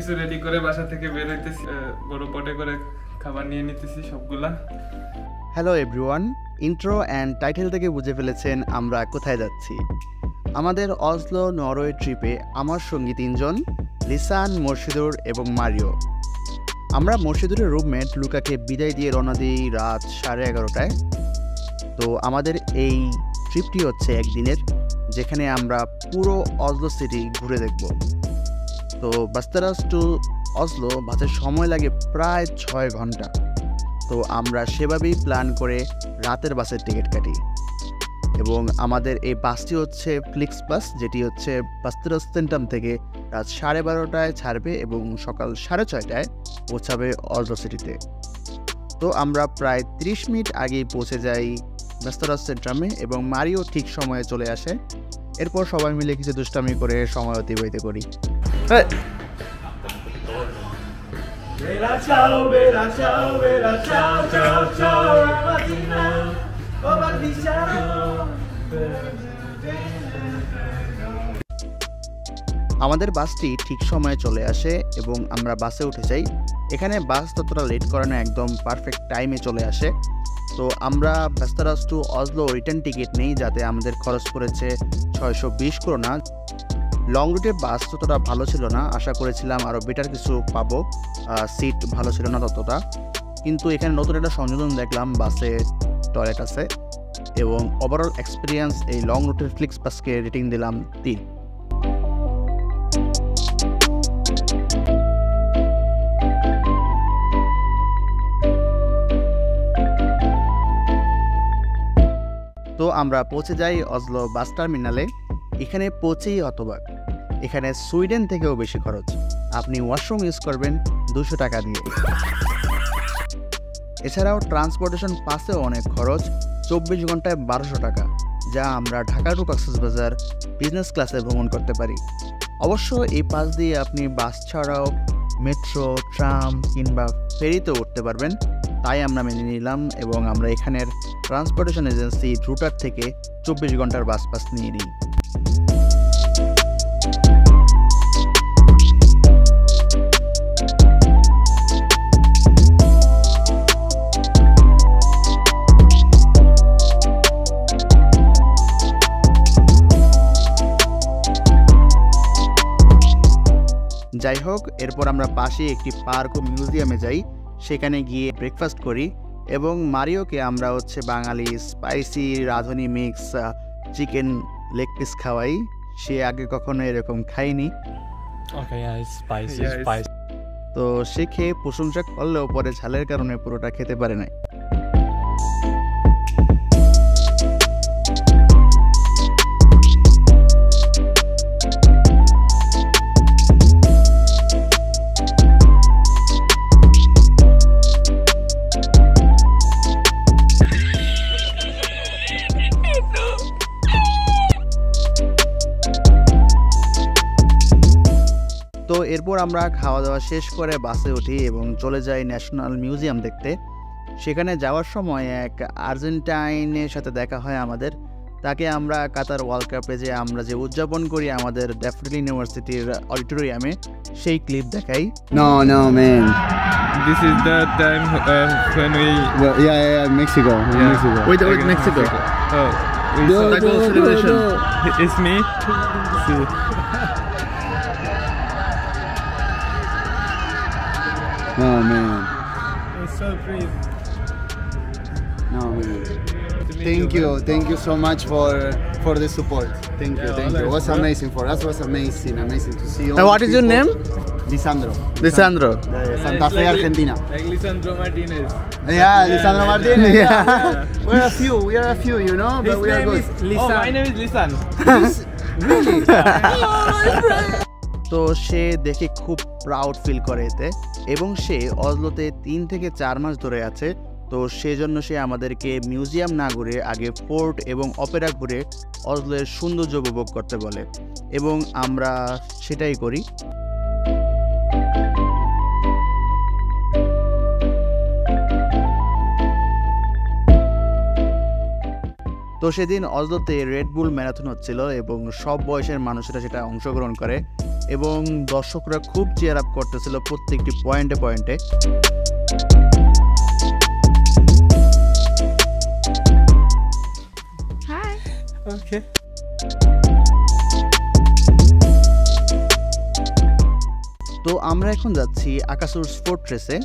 সবকিছু রেডি করে বাসা থেকে বের হইতেছি, বড় পটে করে খাবার নিয়ে নিতেছি সবগুলা। Hello everyone, intro and title থেকে বুঝে ফেলেছেন আমরা কোথায় যাচ্ছি। আমাদের অসলো নরওয়ে ট্রিপে আমার সঙ্গী 3 জন, লিসান, মুর্শিদুর এবং মারিও। আমরা মুর্শিদুরের রুমমেট লুকাকে বিদায় দিয়ে রওনা দিই রাত 11:30টায়। তো আমাদের এই ট্রিপটি হচ্ছে একদিনের, যেখানে আমরা পুরো অসলো সিটি ঘুরে দেখব। তো বাস্তারাস টু অসলো বাসের সময় লাগে প্রায় 6 ঘন্টা। তো আমরা সেভাবেই প্ল্যান করে রাতের বাসের টিকিট কাটি এবং আমাদের এই বাসটি হচ্ছে ফ্লিক্স বাস, যেটি হচ্ছে বাস্তারাস সেন্টাম থেকে রাত 12:30টায় ছাড়বে এবং সকাল 6:30টায় পৌঁছাবে অসলো সিটিতে। তো আমরা প্রায় 30 মিনিট আগেই পৌঁছে যাই বাস্তারাস সেন্ট্রামে এবং মারিও ঠিক সময়ে চলে আসে। এরপর সবাই মিলে কিছু দুষ্টামি করে সময় অতিবাহিত করি। Bella ciao, bella ciao, bella ciao, ciao, ciao, Martina, oh Martina. আমাদের বাসটি ঠিক সময়ে চলে আসে এবং আমরা বাসে উঠে যাই। এখানে বাস ততটা লেট করে না, একদম পারফেক্ট টাইমে চলে আসে। তো আমরা বাস্তারাস টু অসলো রিটার্ন টিকিট নেই, যাতে আমাদের খরচ পড়েছে 620 করোনা। লং রুটের বাস ততটা ভালো ছিল না, আশা করেছিলাম আরও বেটার কিছু পাবো, সিট ভালো ছিল না ততটা। কিন্তু এখানে নতুন একটা সংযোজন দেখলাম, বাসে টয়লেট আছে এবং ওভারঅল এক্সপিরিয়েন্স এই লং রুটের ফ্লিক্স বাসকে রেটিং দিলাম 3। তো আমরা পৌঁছে যাই অসলো বাস টার্মিনালে। এখানে পৌঁছেই হতবাক, এখানে সুইডেন থেকেও বেশি খরচ। আপনি ওয়াশরুম ইউজ করবেন 200 টাকা দিয়ে। এছাড়াও ট্রান্সপোর্টেশন পাসেও অনেক খরচ, 24 ঘন্টায় 1200 টাকা, যা আমরা ঢাকা টু কক্সবাজার বিজনেস ক্লাসে ভ্রমণ করতে পারি। অবশ্য এই পাস দিয়ে আপনি বাস ছাড়াও মেট্রো, ট্রাম কিংবা ফেরিতেও উঠতে পারবেন। তাই আমরা মেনে নিলাম এবং আমরা এখানের ট্রান্সপোর্টেশন এজেন্সি রুটার থেকে 24 ঘন্টার বাস পাস নিয়ে নিই। যাই হোক, এরপর আমরা পাশে একটি পার্ক ও মিউজিয়ামে যাই, সেখানে গিয়ে ব্রেকফাস্ট করি এবং মারিওকে আমরা হচ্ছে বাঙালি স্পাইসি রাঁধুনি মিক্স চিকেন লেগ পিস খাওয়াই। সে আগে কখনো এরকম খায়নি। তো সে খেয়ে প্রশংসা করলেও পরে ঝালের কারণে পুরোটা খেতে পারে নাই। তো এরপর আমরা খাওয়া দাওয়া শেষ করে বাসে উঠি এবং চলে যাই ন্যাশনাল মিউজিয়াম দেখতে। সেখানে যাওয়ার সময় এক আর্জেন্টাইনের সাথে দেখা হয় আমাদের। তাকে আমরা কাতার ওয়ার্ল্ড কাপে যে আমরা যে উদযাপন করি আমাদের ড্যাফোডিল ইউনিভার্সিটির অডিটোরিয়ামে, সেই ক্লিপ দেখাই। No, man. This is the time when we Mexico. Mexico. Wait, Mexico. oh we No, saw no, celebration. no. It's me. See. No, man. It's so great. No, man. Thank you so much for the support. Thank you. It was amazing for us. Was amazing to see all. What is your name? Lisandro. Lisandro. Santa Fe, Argentina. Like Lisandro Martinez. Yeah, Lisandro Martinez. Yeah. We are a few, you know, but His we are name good. is Lisan. Oh, my name is Lisan. Really? তো সে দেখে খুব proud feel করে এতে, এবং সে অসলোতে 3 থেকে 4 মাস ধরে আছে। তো সেজন্য সে আমাদেরকে মিউজিয়াম না ঘুরে আগে ফোর্ট এবং অপেরা ঘুরে অসলোর সৌন্দর্য উপভোগ করতে বলে এবং আমরা সেটাই করি। তো তো সেদিন অজলোতে রেড বুল ম্যারাথন হচ্ছিল এবং সব বয়সের মানুষেরা সেটা অংশগ্রহণ করে এবং দর্শকরা খুব চিয়ার আপ করতেছিল প্রত্যেকটি পয়েন্টে পয়েন্টে। Okay. তো আমরা এখন যাচ্ছি আকাসুরস ফোর্ট্রেসে।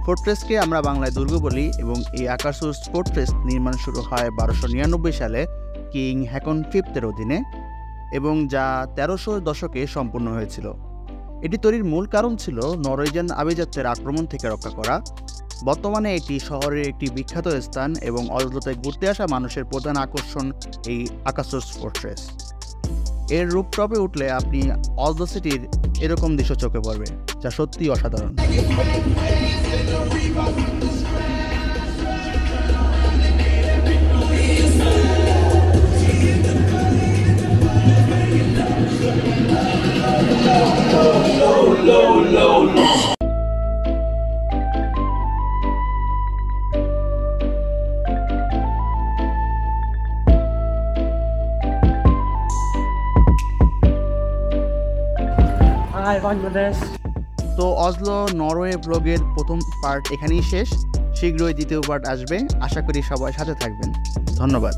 ফোর্ট্রেসকে আমরা বাংলায় দুর্গ বলি এবং এই আকাসুরস ফোর্ট্রেস নির্মাণ শুরু হয় 1299 সালে কিং হ্যাকন ফিফথের অধীনে এবং যা 1300 দশকে সম্পূর্ণ হয়েছিল। এটি তৈরির মূল কারণ ছিল নরওয়েজিয়ান আভিজাত্যের আক্রমণ থেকে রক্ষা করা। বর্তমানে এটি শহরের একটি বিখ্যাত স্থান এবং অজলোতে ঘুরতে আসা মানুষের প্রধান আকর্ষণ এই আকাসুরস ফোর্ট্রেস। এর রূপটপে উঠলে আপনি অজলো সিটির এরকম দৃশ্য চোখে পড়বে, যা সত্যিই অসাধারণ। Hi, Bangladesh. তো অজলো নরওয়ে ব্লগের প্রথম পার্ট এখানেই শেষ। শীঘ্রই দ্বিতীয় পার্ট আসবে, আশা করি সবাই সাথে থাকবেন। ধন্যবাদ।